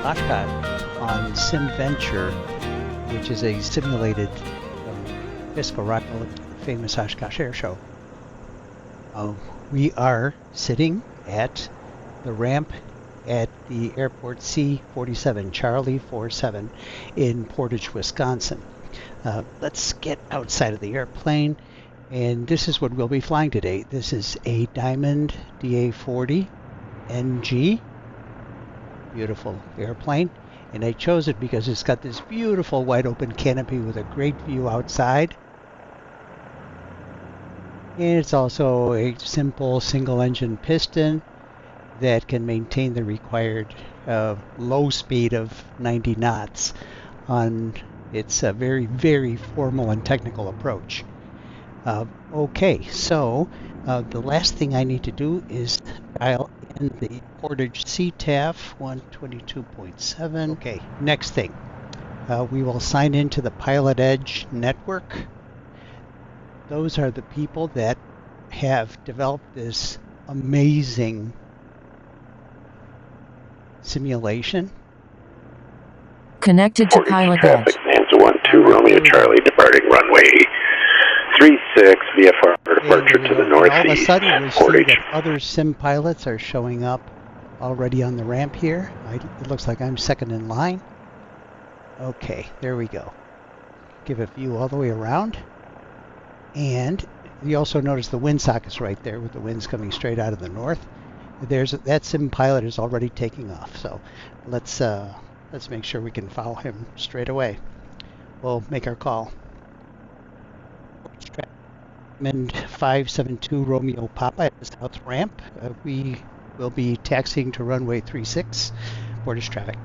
Oshkosh on Simventure, which is a simulated Fiscal Rock famous Oshkosh Airshow. We are sitting at the ramp at the airport C-47 Charlie 47 in Portage, Wisconsin. Let's get outside of the airplane, and this is what we'll be flying today. This is a Diamond DA-40 NG, beautiful airplane, and I chose it because it's got this beautiful wide open canopy with a great view outside. And it's also a simple single engine piston that can maintain the required low speed of 90 knots on its very, very formal and technical approach. Okay, so the last thing I need to do is dial in the Portage CTAF 122.7. Okay, next thing. We will sign into the PilotEdge network. Those are the people that have developed this amazing simulation. Connected to PilotEdge. Nancy 12 Romeo Charlie departing runway 36 VFR departure to the northeast. All of a sudden we see that other sim pilots are showing up already on the ramp here. It looks like I'm second in line. Okay, there we go. Give a view all the way around. And you also notice the wind sockets right there with the winds coming straight out of the north. That sim pilot is already taking off. So let's make sure we can follow him straight away. We'll make our call. Diamond 572 Romeo Papa at the south ramp. We will be taxiing to runway 36, Portage traffic.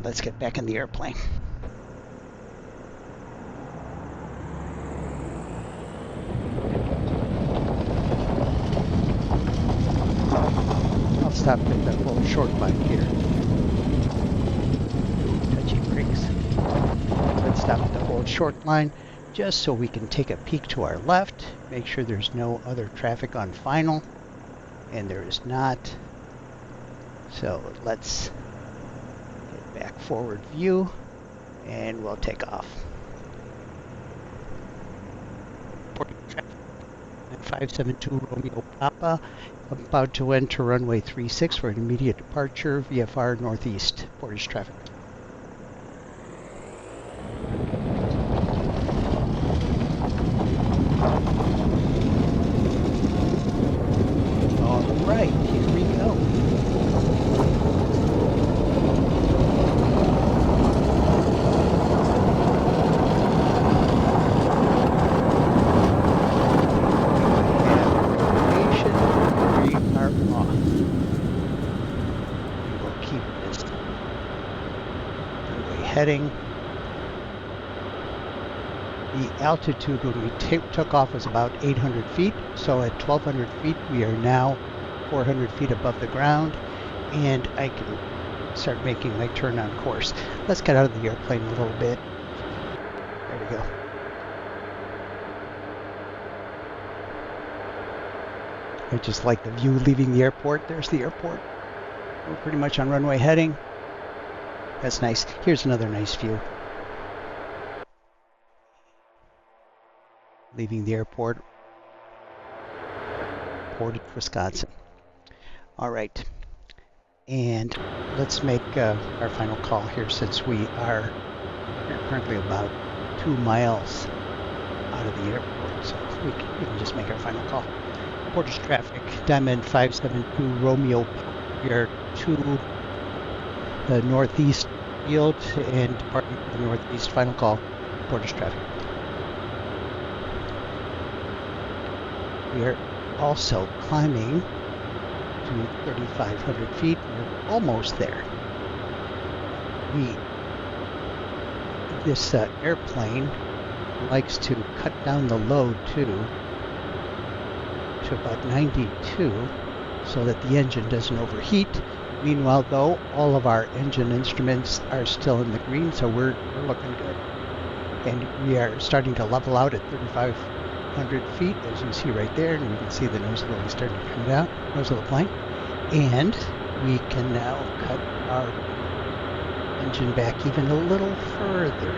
Let's get back in the airplane. I'll stop at that little short line here. Touchy brakes. Let's stop at the whole short line just so we can take a peek to our left, make sure there's no other traffic on final, and there is not. So let's get back forward view and we'll take off. 572 Romeo Papa, about to enter runway 36 for an immediate departure, VFR northeast, Portage traffic. All right, here we go. Heading. The altitude when we took off was about 800 feet, so at 1200 feet we are now 400 feet above the ground, and I can start making my turn on course. Let's get out of the airplane a little bit. There we go. I just like the view leaving the airport. There's the airport. We're pretty much on runway heading. That's nice. Here's another nice view. Leaving the airport, Portage, Wisconsin. All right. And let's make our final call here since we're currently about 2 miles out of the airport. So we can just make our final call. Portage traffic, Diamond 572 Romeo. We are to the northeast field and departing to the northeast. Final call, Portage traffic. We are also climbing to 3,500 feet. We're almost there. This airplane likes to cut down the load to about 92 so that the engine doesn't overheat. Meanwhile, though, all of our engine instruments are still in the green, so we're looking good. And we are starting to level out at 3,500 feet, as you see right there, and you can see the nose of the starting to come down, nose of the plane. And we can now cut our engine back even a little further.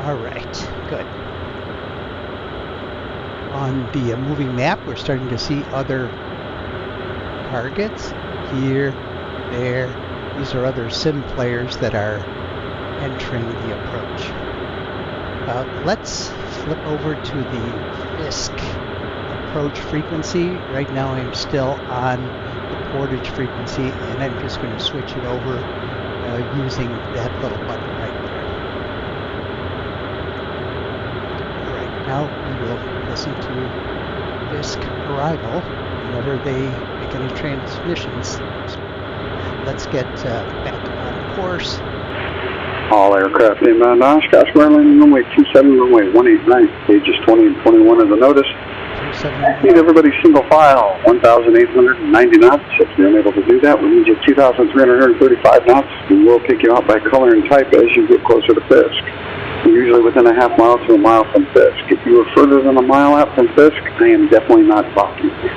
All right, good. On the moving map, we're starting to see other targets here, there. These are other sim players that are entering the approach. Let's flip over to the Fisk approach frequency. Right now I'm still on the portage frequency, and I'm just going to switch it over using that little button right there. Alright, now we will listen to Fisk arrival whenever they make any transmissions. Let's get back on course. All aircraft inbound Oshkosh Airventure runway 27, runway 189, pages 20 and 21 of the notice. Need everybody single file, 1,890 knots. If you're unable to do that, we need you 2,335 knots. We will pick you out by color and type as you get closer to Fisk. You're usually within a half mile to a mile from Fisk. If you are further than a mile out from Fisk, I am definitely not talking to you.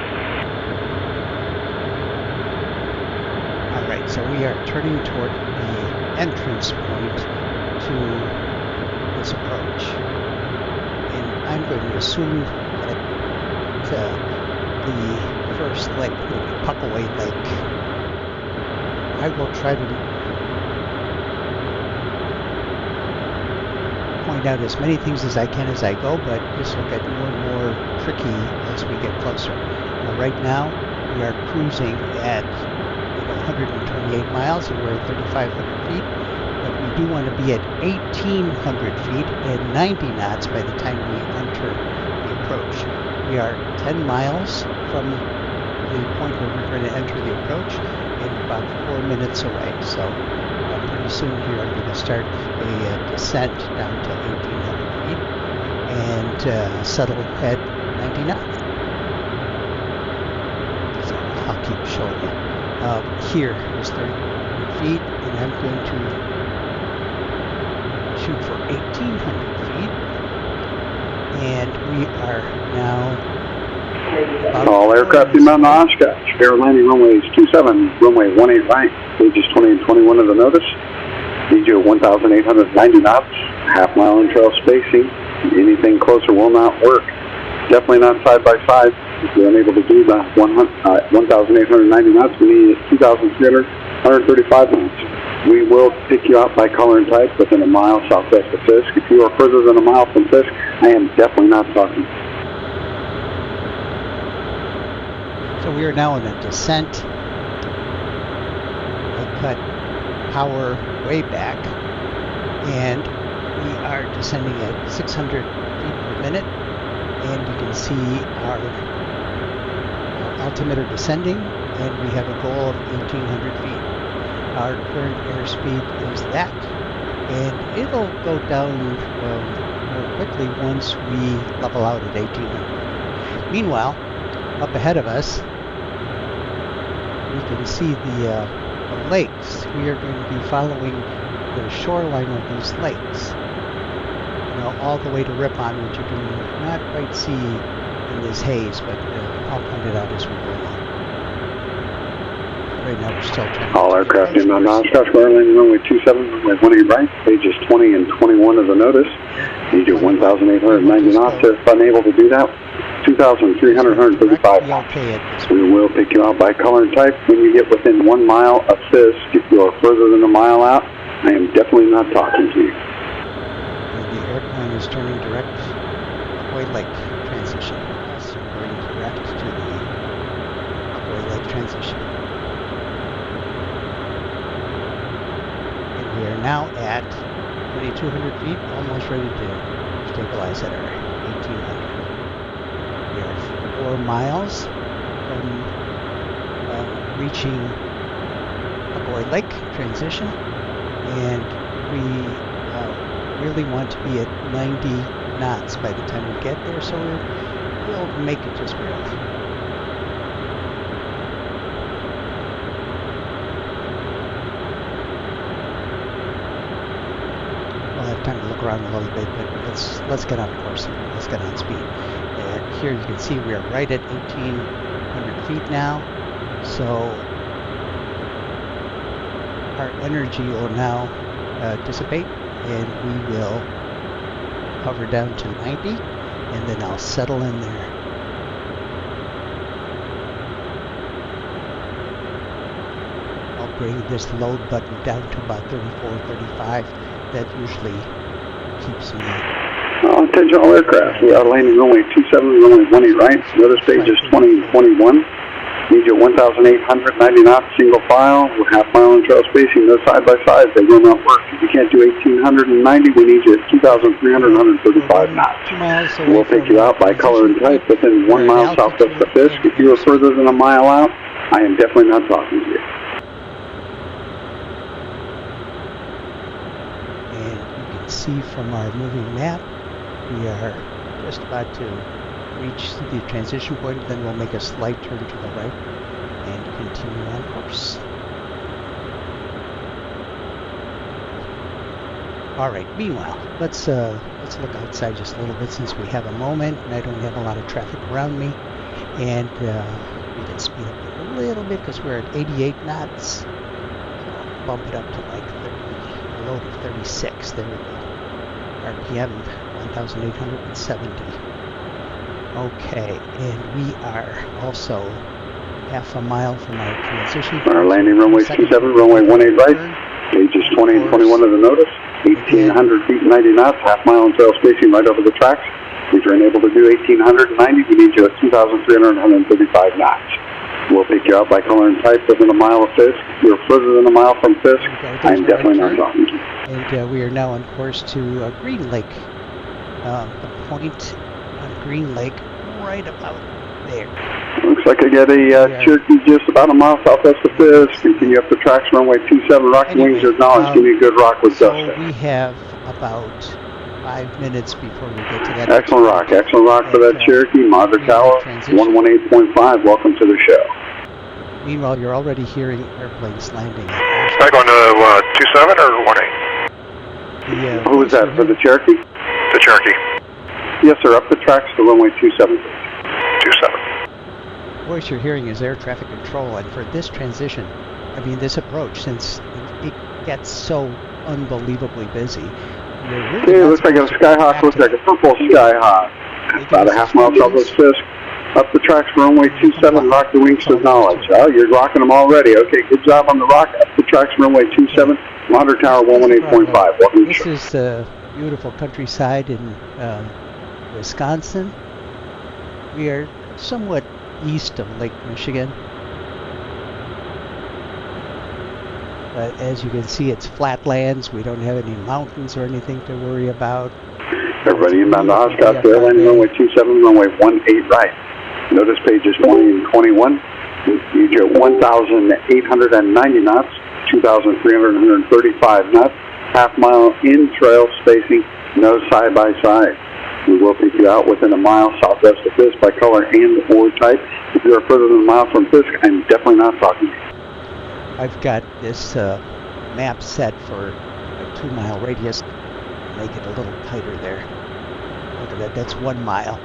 Alright, so we are turning toward the entrance point to this approach. And I'm going to assume that the first lake will be Puckaway Lake. I will try to point out as many things as I can as I go, but this will get more and more tricky as we get closer. Right now, we are cruising at 128 miles and we're at 3,500 feet, but we do want to be at 1,800 feet and 90 knots by the time we enter the approach. We are 10 miles from the point where we're going to enter the approach and about 4 minutes away. So pretty soon here I'm going to start a descent down to 1,800 feet and settle at 90 knots. So I'll keep showing you. Here is 300 feet, and I'm going to shoot for 1,800 feet, and we are now all aircraft inbound Oshkosh, air landing runways 27, runway 189, pages 20 and 21 of the notice. Need you at 1,890 knots, half mile in trail spacing. Anything closer will not work. Definitely not side by side. If you're unable to do that, 1,890 knots, we need 2,335 knots. We will pick you out by color and type within a mile southwest of Fisk. If you are further than a mile from Fisk, I am definitely not talking. So we are now in a descent. I cut power way back, and we are descending at 600 feet per minute, and you can see our altimeter descending, and we have a goal of 1,800 feet. Our current airspeed is that, and it'll go down more quickly once we level out at 1,800. Meanwhile, up ahead of us, we can see the lakes. We are going to be following the shoreline of these lakes, all the way to Ripon, which you can not quite see in this haze, but I'll point it out as we go along. Right now we're still trying to... All aircraft inbound Oshkosh Airventure runway 27, runway 18 right, pages 20 and 21 of the notice. Need you 1,890 knots. If unable to do that, 2,335 knots. We will pick you out by color and type when you get within 1 mile of Fisk. If you are further than a mile out, I am definitely not talking to you. The airplane is turning direct Puckaway Lake transition. So we're going direct to the Puckaway Lake transition. And we are now at 2,200 feet, almost ready to stabilize at our 1,800. We are 4 miles from reaching Puckaway Lake transition, and we really want to be at 90 knots by the time we get there, so we'll make it just barely. We'll have time to look around a little bit, but let's get on course here. Let's get on speed. And here you can see we are right at 1,800 feet now, So our energy will now dissipate, and we will hover down to 90, and then I'll settle in there. I'll bring this load button down to about 34, 35. That usually keeps me. Attention all aircraft. We are landing runway 27, runway 18 right. Notice page is 20 and 21. Need you at 1,890 knots, single file, with half mile and trail spacing, no side by side. They will not work. If you can't do 1,890, we need you at 2,335 knots. We'll take you out by color and type within 1 mile southwest of Fisk. If you are further than a mile out, I am definitely not talking to you. And you can see from our moving map, we are just about to reach the transition point, then we'll make a slight turn to the right and continue on course. All right, meanwhile, let's look outside just a little bit since we have a moment and I don't have a lot of traffic around me. And we can speed up a little bit because we're at 88 knots. So I'll bump it up to like 30, a load of 36. There we go. RPM 1,870. Okay, and we are also half a mile from our transition. Our landing runway 27, runway 18 right. Pages 20 and 21 of the notice. 1,800 feet, 90 knots, half mile and trail spacing right over the tracks. If you're unable to do 1,890, we need you at 2,335 knots. We'll pick you up by color and type within a mile of Fisk. If you're further than a mile from Fisk, I am definitely not talking to you. And we are now on course to Green Lake. The point on Green Lake right about there. Looks like I get a Cherokee just about a mile southwest of Fisk. Continue up the tracks, runway 27, Rocky Wings are acknowledged. Give me a good rock with gusto. So we have about 5 minutes before we get to that. Excellent rock for that Cherokee. Monitor Tower, 118.5. Welcome to the show. Meanwhile, you're already hearing airplanes landing. Am I going to 27 or 18? Who was that, for the Cherokee? The Cherokee. Yes, sir, up the tracks to runway 27. 27. The voice you're hearing is air traffic control, and for this transition, I mean this approach, since it gets so unbelievably busy, really it looks like a Skyhawk, looks like a purple Skyhawk. About a half mile southwest Fisk. Up the tracks for runway 27, rock the wings to acknowledge. Oh, you're rocking them already. Okay, good job on the rock. Up the tracks for runway 27, Monitor Tower 118.5. Welcome to the show. This is the beautiful countryside in Wisconsin. We are somewhat east of Lake Michigan. But as you can see, it's flatlands. We don't have any mountains or anything to worry about. Everybody inbound to Oshkosh Airventure runway 27, runway 18 right. Notice pages 20 and 21. You get 1,890 knots, 2,335 knots, half mile in trail spacing, no side by side. We will pick you out within a mile southwest of Fisk by color and or type. If you are further than a mile from Fisk, I'm definitely not talking to you. I've got this map set for a 2-mile radius. Make it a little tighter there. Look at that, that's 1 mile.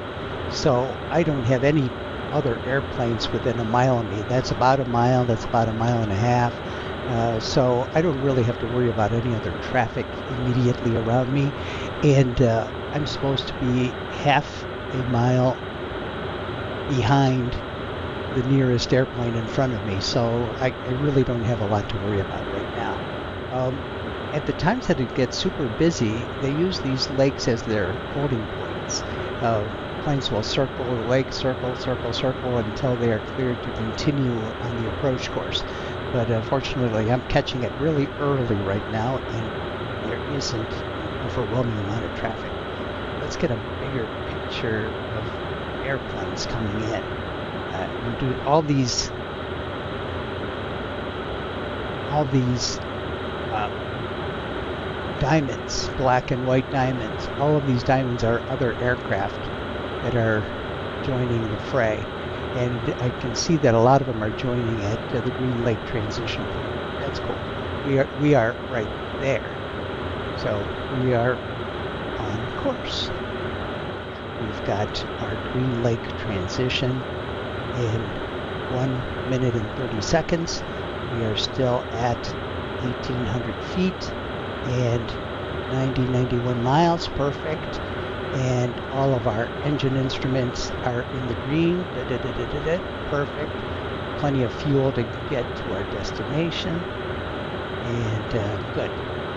So I don't have any other airplanes within a mile of me. That's about a mile, that's about a mile and a half. So I don't really have to worry about any other traffic immediately around me. And I'm supposed to be half a mile behind the nearest airplane in front of me, so I really don't have a lot to worry about right now. At the times that it gets super busy, they use these lakes as their holding points. Planes will circle the lake, circle until they are cleared to continue on the approach course. But fortunately, I'm catching it really early right now, and there isn't an overwhelming amount of traffic. Let's get a bigger picture of airplanes coming in. We do all these diamonds, black and white diamonds. All of these diamonds are other aircraft that are joining the fray, and I can see that a lot of them are joining at the Green Lake transition point. That's cool. We are right there, so we are on course. We've got our Green Lake transition in 1 minute and 30 seconds. We are still at 1,800 feet and 91 miles. Perfect. And all of our engine instruments are in the green. Perfect. Plenty of fuel to get to our destination. And good.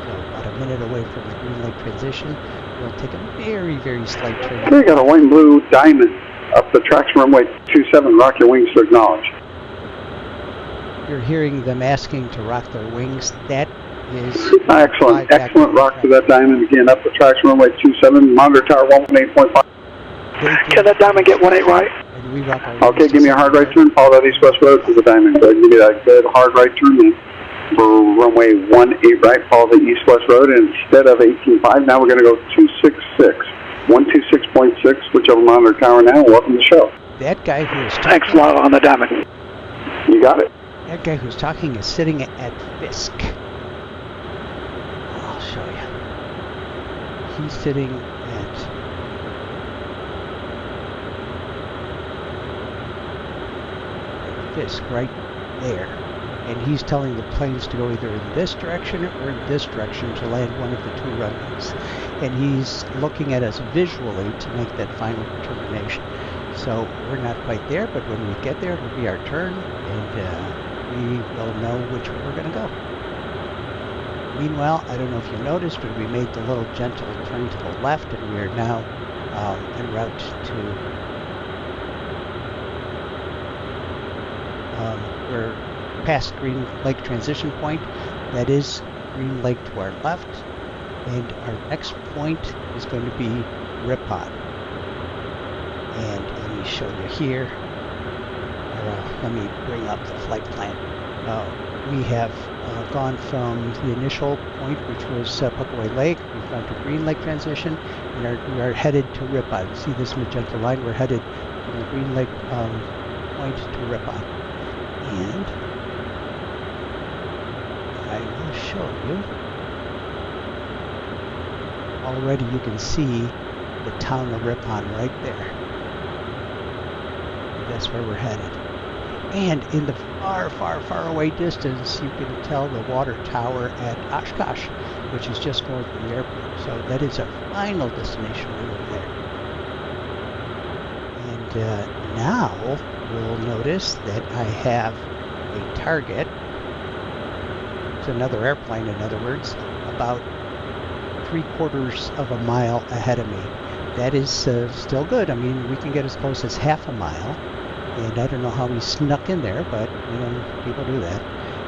So about a minute away from the green light transition. We'll take a very, very slight turn. We got a white and blue diamond up the tracks runway 27. Rock your wings to acknowledge. You're hearing them asking to rock their wings. That is excellent. Excellent rock to that diamond. Again, up the tracks runway 27. Monitor tower 118.5. Can that diamond get 18 right? And we rock our Okay, give me a hard right turn. Follow that east-west road to the diamond. Go ahead and give me that good hard right turn then. For runway 18 right, follow the east-west road, and instead of 18.5, now we're going to go 266. 126.6, switch over monitor tower now, and welcome to the show. That guy who is Thanks a lot on the diamond. You got it. That guy who's talking is sitting at Fisk. I'll show you. He's sitting at Fisk right there. And he's telling the planes to go either in this direction or in this direction to land one of the two runways. And he's looking at us visually to make that final determination. So we're not quite there, but when we get there, it'll be our turn, and we will know which way we're going to go. Meanwhile, I don't know if you noticed, but we made the little gentle turn to the left, and we are now en route to we're past Green Lake transition point. That is Green Lake to our left, and our next point is going to be Ripon. And let me show you here, let me bring up the flight plan. We have gone from the initial point, which was Puckaway Lake. We've gone to Green Lake transition, and we are headed to Ripon. See this magenta line? We're headed from the Green Lake point to Ripon. And I will show you. Already you can see the town of Ripon right there. That's where we're headed. And in the far, far, far away distance, you can tell the water tower at Oshkosh, which is just north of the airport. So that is our final destination over there. And now you'll notice that I have a target. It's another airplane, in other words, about 3/4 of a mile ahead of me. That is still good. I mean, we can get as close as half a mile. And I don't know how we snuck in there, but, you know, people do that.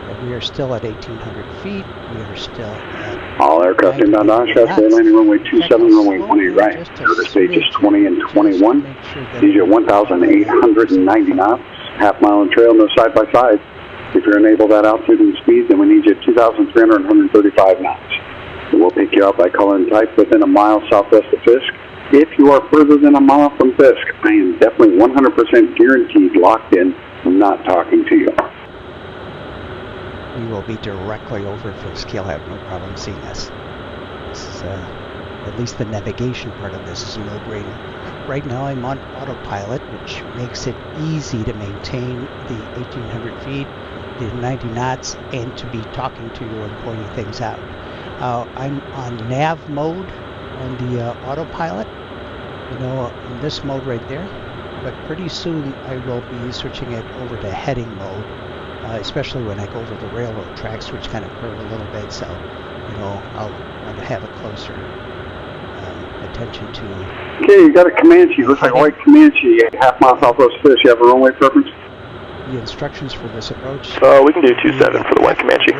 But we are still at 1,800 feet. We are still at... All aircraft inbound Oshkosh, landing runway 27, runway 18 right. Notice stages 20 and 21. These are 1,890 knots. Half mile in trail, no side-by-side. If you're unable that altitude and speed, then we need you at 2,335 knots. And we'll pick you up by color and type within a mile southwest of Fisk. If you are further than a mile from Fisk, I am definitely 100% guaranteed locked in, not talking to you. We will be directly over Fisk. You'll have no problem seeing us. This is, at least the navigation part of this is a no-brainer. Right now I'm on autopilot, which makes it easy to maintain the 1,800 feet, the 90 knots, and to be talking to you and pointing things out. I'm on nav mode on the autopilot, you know, in this mode right there, but pretty soon I will be switching it over to heading mode, especially when I go over the railroad tracks, which kind of curve a little bit, so, you know, I'll want to have a closer attention to... Okay, you got a Comanche, looks like a white Comanche, half mile southwest of Fisk. You have a runway preference? The instructions for this approach. We can do 27 for the white Comanche.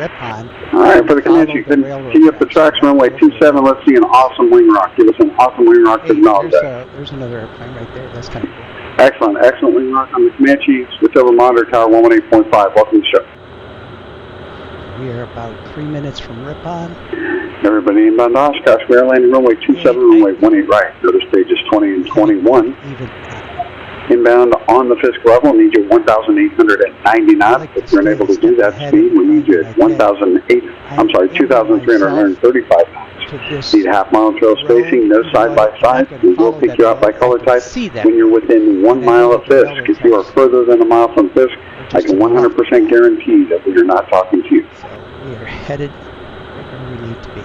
All right, for the Comanche, continue up the tracks, runway 27. Let's see an awesome wing rock. Give us an awesome wing rock to acknowledge that. There's another airplane right there. That's kind of cool. Excellent, excellent wing rock on the Comanche. Switch over monitor tower 118.5. Welcome to the show. We are about 3 minutes from Ripon. Everybody inbound Oshkosh. We are landing runway 27, runway 18 right. Notice stages 20 and 21. Inbound on the Fisk level, we need you at 1,890 knots. If you're unable to do that speed, we need you at 2,335 knots. Need half mile trail spacing, no side by side. We will pick you up by color type when you're within 1 mile of Fisk. If you are further than a mile from Fisk, I can 100% guarantee that we are not talking to you. So we are headed right where we need to be.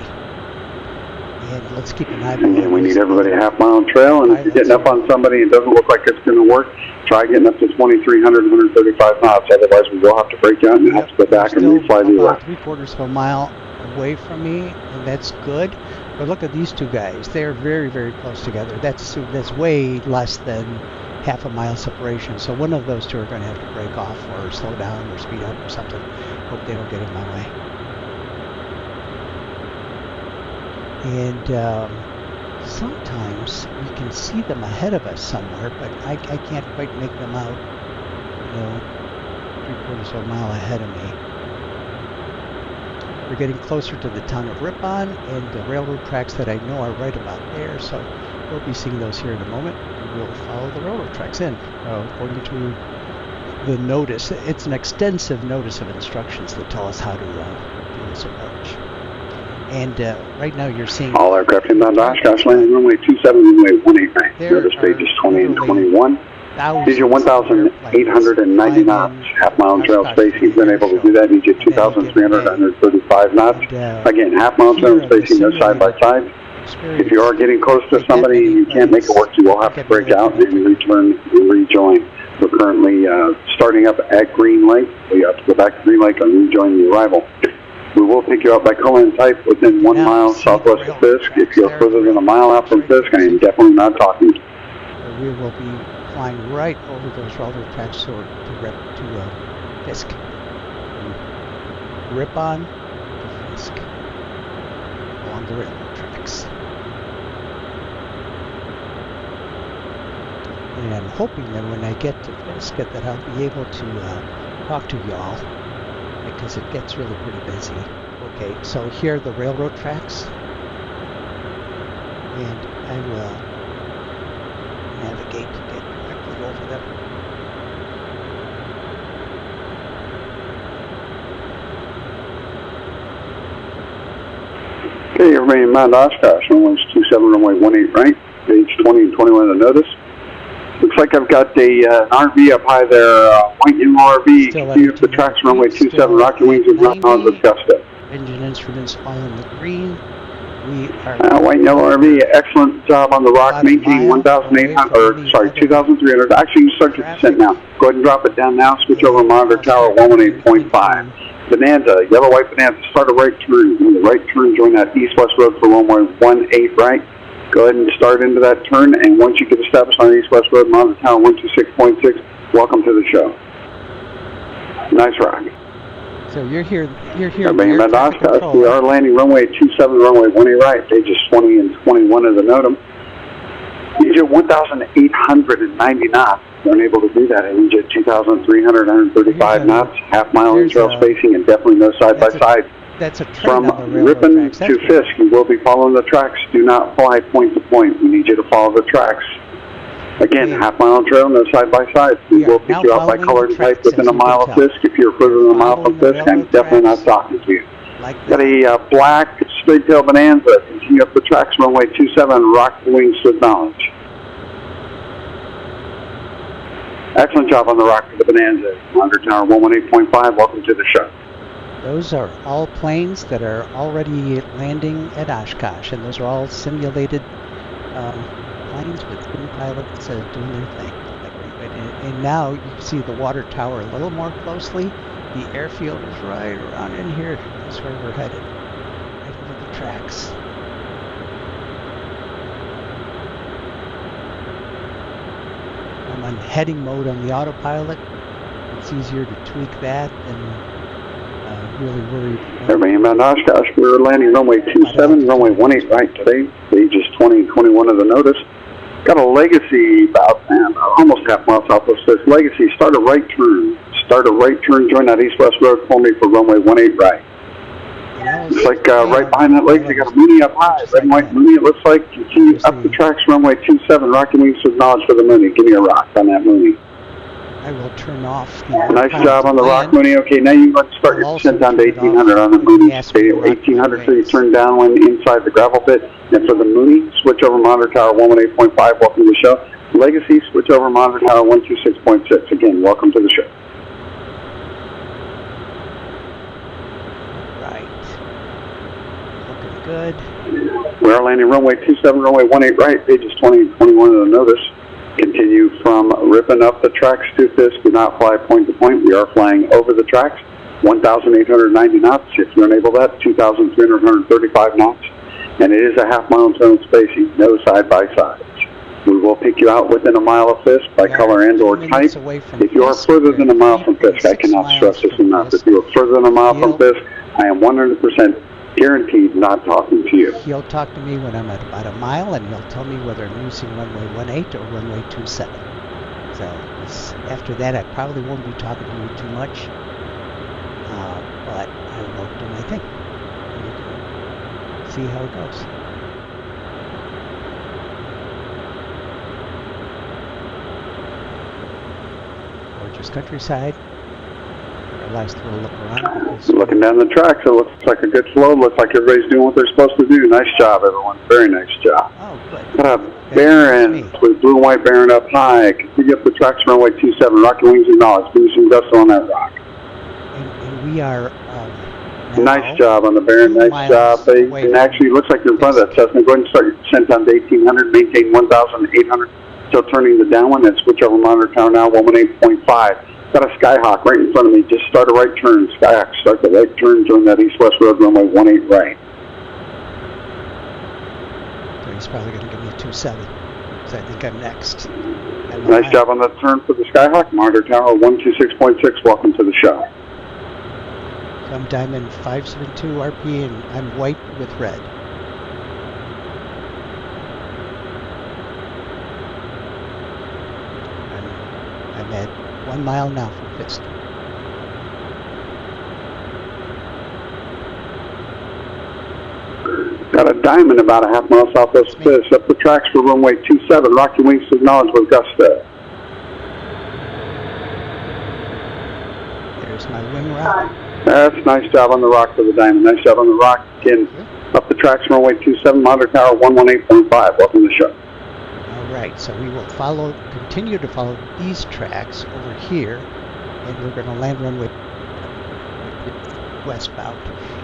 And let's keep an eye on Again, we need everybody a half-mile trail, and if you're getting up on somebody and it doesn't look like it's going to work, try getting up to 2,300, 135 knots. Otherwise, we will have to break out and have to go back and refly the about 3/4 of a mile away from me, and that's good. But look at these two guys. They're very, very close together. That's way less than half a mile separation. So one of those two are going to have to break off or slow down or speed up or something. Hope they don't get in my way. And sometimes we can see them ahead of us somewhere, but I can't quite make them out, 3/4 of a mile ahead of me. We're getting closer to the town of Ripon and the railroad tracks that I know are right about there, so we'll be seeing those here in a moment. We'll follow the railroad tracks in, according to the notice. It's an extensive notice of instructions that tell us how to do this approach. And right now you're seeing... All aircraft inbound Oshkosh, landing runway 27, runway 189. Notice pages 20 and 21. These are 1,890 knots, half-mile trail spacing. You've been able to do that. You get 2,300, 135 knots. Again, half-mile trail spacing, no side-by-side. If you are getting close to somebody and you can't make it work, you will have to break out and return and rejoin. We're currently starting up at Green Lake. We have to go back to Green Lake and rejoin the arrival. We will pick you up by color and type within 1 mile southwest of Fisk. If you're further than a mile out from Fisk, I am definitely not talking. We will be flying right over those railroad tracks to Fisk. From Ripon to Fisk along the railroad tracks. And I'm hoping that when I get to Fisk that I'll be able to talk to y'all, because it gets really pretty busy. Okay, so here are the railroad tracks, and I will navigate to get directly over them. Okay, everybody in Mount Oshkosh, runway 27, runway 18 right, page 20 and 21 of the notice. Looks like I've got an RV up high there, white yellow RV. Continue up the tracks, runway 27, rocky wings and ground on with gusto. Engine instruments all in the green. We are white and yellow RV, excellent job on the rock, maintaining 2,300. Actually, you start your descent now. Go ahead and drop it down now. Switch over monitor tower 118.5. Bonanza, yellow white Bonanza, start a right turn. In the right turn, join that east-west road for runway 18 right. Go ahead and start into that turn, and once you get established on East-West Road, monitor tower 126.6, welcome to the show. Nice rock. So you're here. Everybody about Oshkosh, we are landing runway 27, runway 18 right, pages 20 and 21 of the NOTAM. These are 1,890 knots. You're unable to do that. And you get 2,300, 135 knots, half-mile in-trail spacing, and definitely no side-by-side. That's a From Ripon to Fisk, you will be following the tracks. Do not fly point to point. We need you to follow the tracks. Again, half-mile trail, no side-by-side. We will pick you up by color and type within a mile of Fisk. If you're further than a mile from Fisk, I'm definitely not talking to you. Got a black straight-tail Bonanza. Continue up the tracks, runway 27, rock the wings to acknowledge. Excellent job on the rock for the Bonanza. Monitor tower 118.5, welcome to the show. Those are all planes that are already landing at Oshkosh, and those are all simulated planes with pilots doing their thing. And now you can see the water tower a little more closely. The airfield is right around in here. That's where we're headed, right over the tracks. I'm on heading mode on the autopilot. It's easier to tweak that than really worried. Everybody inbound Oshkosh, we're landing runway 27, runway 18 right today, pages 20 and 21 of the notice. Got a Legacy about almost half mile southwest. Says Legacy, start a right turn. Start a right turn, join that east-west road for me for runway 18 right. Looks like right behind that Legacy, got a Mooney up high. Red and white Mooney, it looks like. Continue up the tracks, runway 27, rocky wings to acknowledge for the Mooney. Give me a rock on that Mooney. I will turn off the... Nice job on the rock, Mooney. Okay, now you can start your descent down to 1800 on the Mooney. 1800, so you turn downwind inside the gravel pit. And for the Mooney, switch over monitor tower 118.5, welcome to the show. Legacy, switch over monitor tower 126.6. Again, welcome to the show. good. We are landing runway 27, runway 18 right, pages 20 and 21 of the notice. Continue from ripping up the tracks to Fisk. Do not fly point to point. We are flying over the tracks. 1,890 knots. If you enable that, 2,335 knots. And it is a half-mile internal spacing, no side-by-sides. We will pick you out within a mile of Fisk by color and or type. If you are further than a mile from Fisk, I cannot stress this enough. If you are further than a mile from Fisk, I am 100% guaranteed not talking to you. He'll talk to me when I'm at about a mile, and he'll tell me whether I'm using runway 18 or runway 27. So after that, I probably won't be talking to you too much, but I will do my thing. You can see how it goes. Gorgeous countryside. Last little look around. Looking down the tracks, it looks like a good flow. Looks like everybody's doing what they're supposed to do. Nice job, everyone. Very nice job. Oh, good. Baron, blue and white Baron up high. Continue up the tracks, runway 27. Rock your wings acknowledged. Give me some gusto on that rock. And we are. Nice job on the Baron. Nice job. And actually, it looks like you're in front of that Cessna. Go ahead and start your descent down to 1800. Maintain 1,800. Still turning the downwind. And switch over monitor tower now, 118.5. Got a Skyhawk right in front of me. Just start a right turn. Skyhawk, start the right turn. Join that east-west road, runway 18 right. So he's probably going to give me a 27. So I think I'm next. Nice job on that turn for the Skyhawk. Monitor tower 126.6. Welcome to the show. So I'm Diamond 572 RP, and I'm white with red. I'm at 1 mile now from Fisk. Got a Diamond about a half mile southwest of Fisk. Up the tracks for runway 27. Rock your wings to acknowledge with gusto. There's my wing rock. That's a nice job on the rock for the Diamond. Nice job on the rock. Again, up the tracks for runway 27. Monitor tower 118.5. Welcome to the show. Right, so we will continue to follow these tracks over here, and we're going to land runway westbound.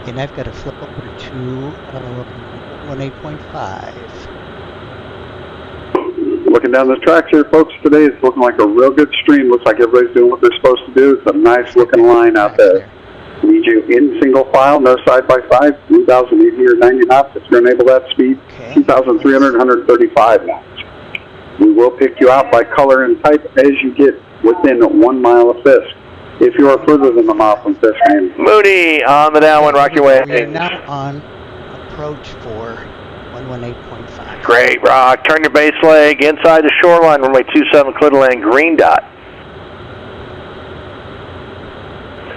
And I've got to flip over to 18.5. Looking down the tracks here, folks, today it's looking like a real good stream. Looks like everybody's doing what they're supposed to do. It's a nice looking line out there. Need you in single file, no side by side, 3,890 knots. If you enable that speed, 2,335 knots. We will pick you out by color and type as you get within 1 mile of Fisk. If you are further than a mile from Fisk, Mooney on the downwind, rock your way. We are now on approach for 118.5. Great, rock. Turn your base leg inside the shoreline, runway 27, clear to land, green dot.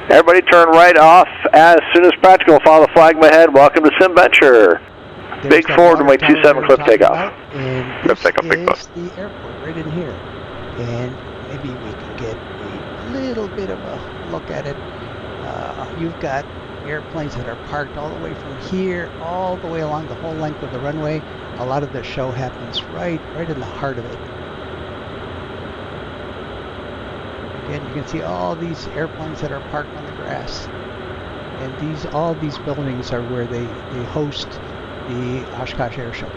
Everybody turn right off as soon as practical. Follow the flag ahead. Welcome to Simventure. Big forward, runway 27, cliff takeoff. And this is the airport right in here. And maybe we can get a little bit of a look at it. You've got airplanes that are parked all the way from here, all the way along the whole length of the runway. A lot of the show happens right in the heart of it. Again, you can see all these airplanes that are parked on the grass. And all these buildings are where they host the Oshkosh Airshow.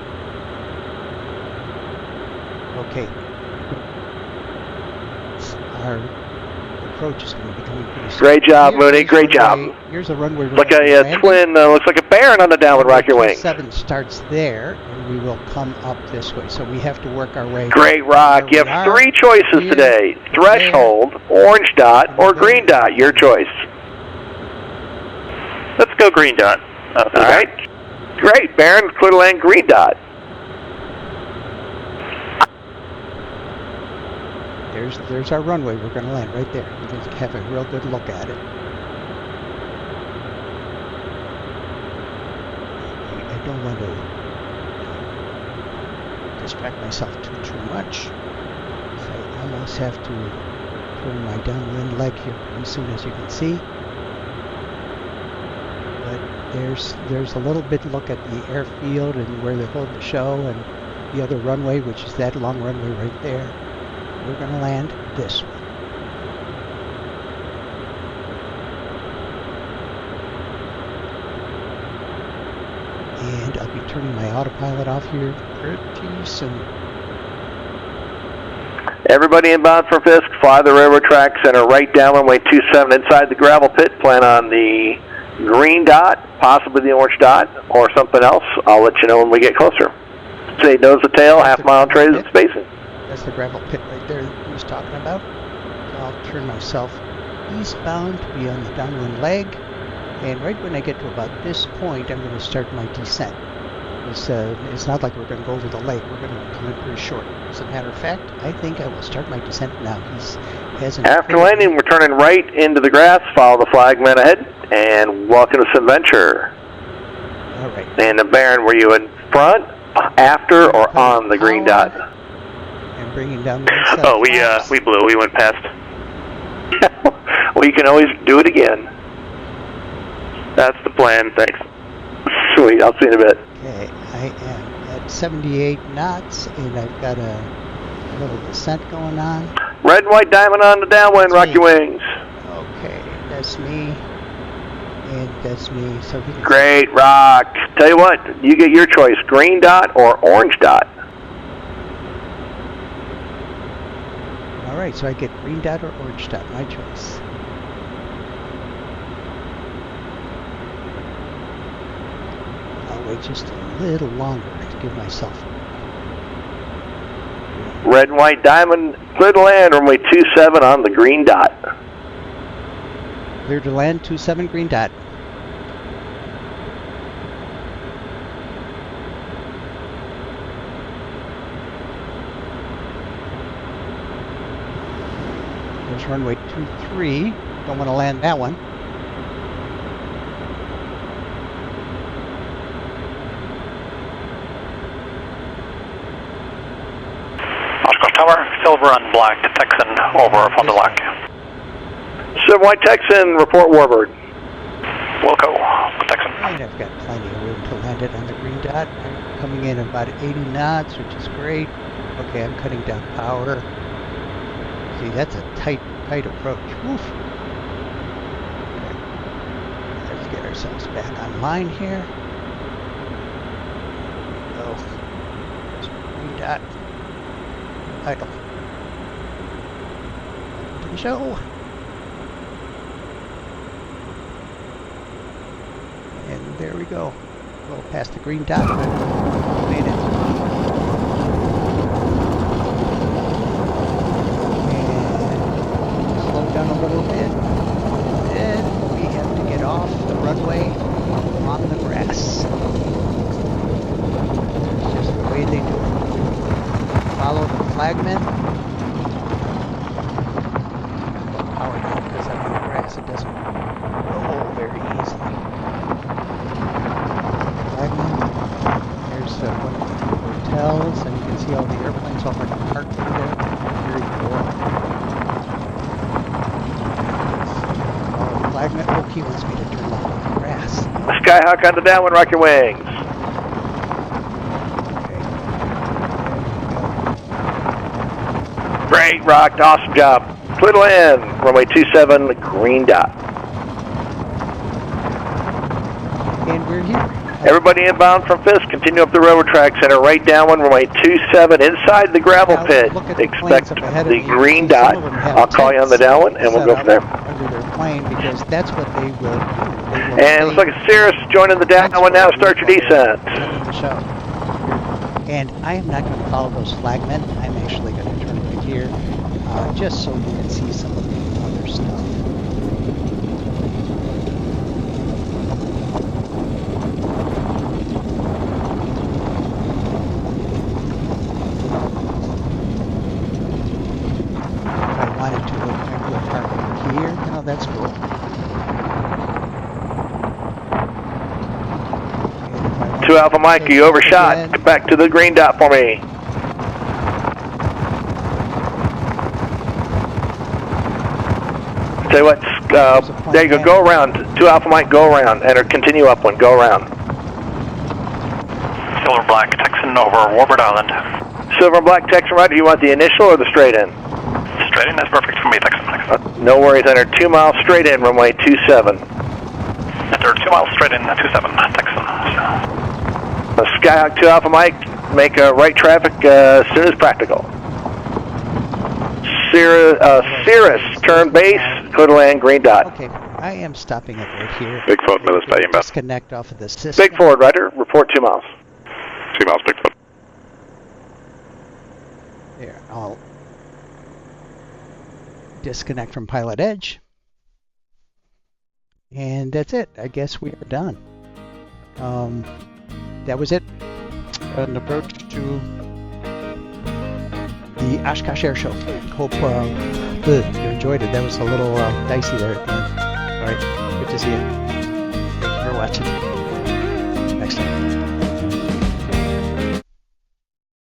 Okay. Our approach is going to be coming pretty soon. Great job, Mooney. Great job. Here's a runway. Look at a twin. Looks like a Baron on the downward. Rock your wing. 7 starts there, and we will come up this way. So we have to work our way. Great, rock. You have 3 choices today: threshold, orange dot, or green dot. Your choice. Let's go green dot. All right. Great, Baron, clear to land, green dot. There's our runway. We're going to land right there. You can have a real good look at it. I don't want to distract myself too much. So I almost have to turn my downwind leg here as soon as you can see. But there's a little bit look at the airfield and where they hold the show, and the other runway, which is that long runway right there. We're going to land this way. And I'll be turning my autopilot off here pretty soon. Everybody inbound from Fisk, fly the railroad tracks, enter right down runway 27 inside the gravel pit. Plan on the green dot, possibly the orange dot, or something else. I'll let you know when we get closer. Say nose to tail, half-mile transit spacing. That's the gravel pit right there that he was talking about. So I'll turn myself eastbound to be on the downwind leg. And right when I get to about this point, I'm going to start my descent. It's not like we're going to go over the lake. We're going to come in pretty short. As a matter of fact, I think I will start my descent now. After landing, we're turning right into the grass. Follow the flagman ahead. And welcome to Simventure. All right. And Baron, were you in front, after, or on the green dot? And bringing down the Oh, we blew. We went past. Well, you can always do it again. That's the plan. Thanks. Sweet. I'll see you in a bit. Okay, I am at 78 knots, and I've got a little descent going on. Red and white diamond on the downwind. Rock your wings. Okay, that's me. And that's me. So we can Great, rock. Tell you what, you get your choice: green dot or orange dot. All right, so I get green dot or orange dot. My choice. I'll wait just a little longer to give myself. Red and white diamond, clear to land, runway 27 on the green dot. Clear to land, 27 green dot. There's runway 23. Don't want to land that one. Oshkosh Tower, silver and black Texan over Fond du Lac. Silver white Texan, report Warbird. Wilco, Texan. And I've got plenty of room to land it on the green dot. I'm coming in about 80 knots, which is great. Okay, I'm cutting down power. See, that's a tight approach. Oof. Okay. Let's get ourselves back online here. Oh, there's green dot. Idle. Welcome to the show. And there we go. A little past the green dot, but we made it. And slow down a little bit. Then we have to get off the runway on the grass. That's just the way they do it. Follow the flagman. Power down because I'm on the grass. It doesn't roll very easily. Flagman. There's one of the hotels, and you can see all the airplanes all like parked there. Very cool. Oh, the flagman. Oh, he wants me to turn off the grass. Skyhawk on the downwind, rock your wings. Great, rocked, awesome job. Clear to land, runway 27, green dot. And we're here. Everybody inbound from Fisk, continue up the railroad tracks, enter right downwind, runway 27, inside the gravel Now, pit. look at the Expect planes up ahead of the me. green Some dot. of them have I'll call you on the tents downwind, and we'll set go up from there. under their plane, because that's what they will do. They will And looks like a Cirrus joining the downwind now. Start your descent. The show. And I am not going to follow those flagmen. I'm actually going to turn right here, just so you can see some of the other stuff. If I wanted to, I could park here. Oh, that's cool. And if I wanted 2 Alpha Mike, to you overshot. again, Get back to the green dot for me. Tell you what, there you go, go around. 2 Alpha Mike, go around. Enter, continue upwind, go around. Silver black Texan over Warbird Island. Silver and black Texan right, do you want the initial or the straight in? Straight in, that's perfect for me, Texan. No worries, enter 2 miles straight in, runway 27. Enter 2 miles straight in, 27, Texan. Skyhawk 2 Alpha Mike, make right traffic as soon as practical. Cirrus, turn base, clear to land, green dot. Okay, I am stopping it right here. Bigfoot, Minnesota, inbound. Disconnect off of the system. Big forward, Ryder, report 2 miles. 2 miles, Bigfoot. There, I'll disconnect from PilotEdge. And that's it. I guess we are done. That was it. An approach to the Oshkosh Airshow. Hope you enjoyed it. That was a little dicey there at the end. All right, good to see you. Thank you for watching. Next time.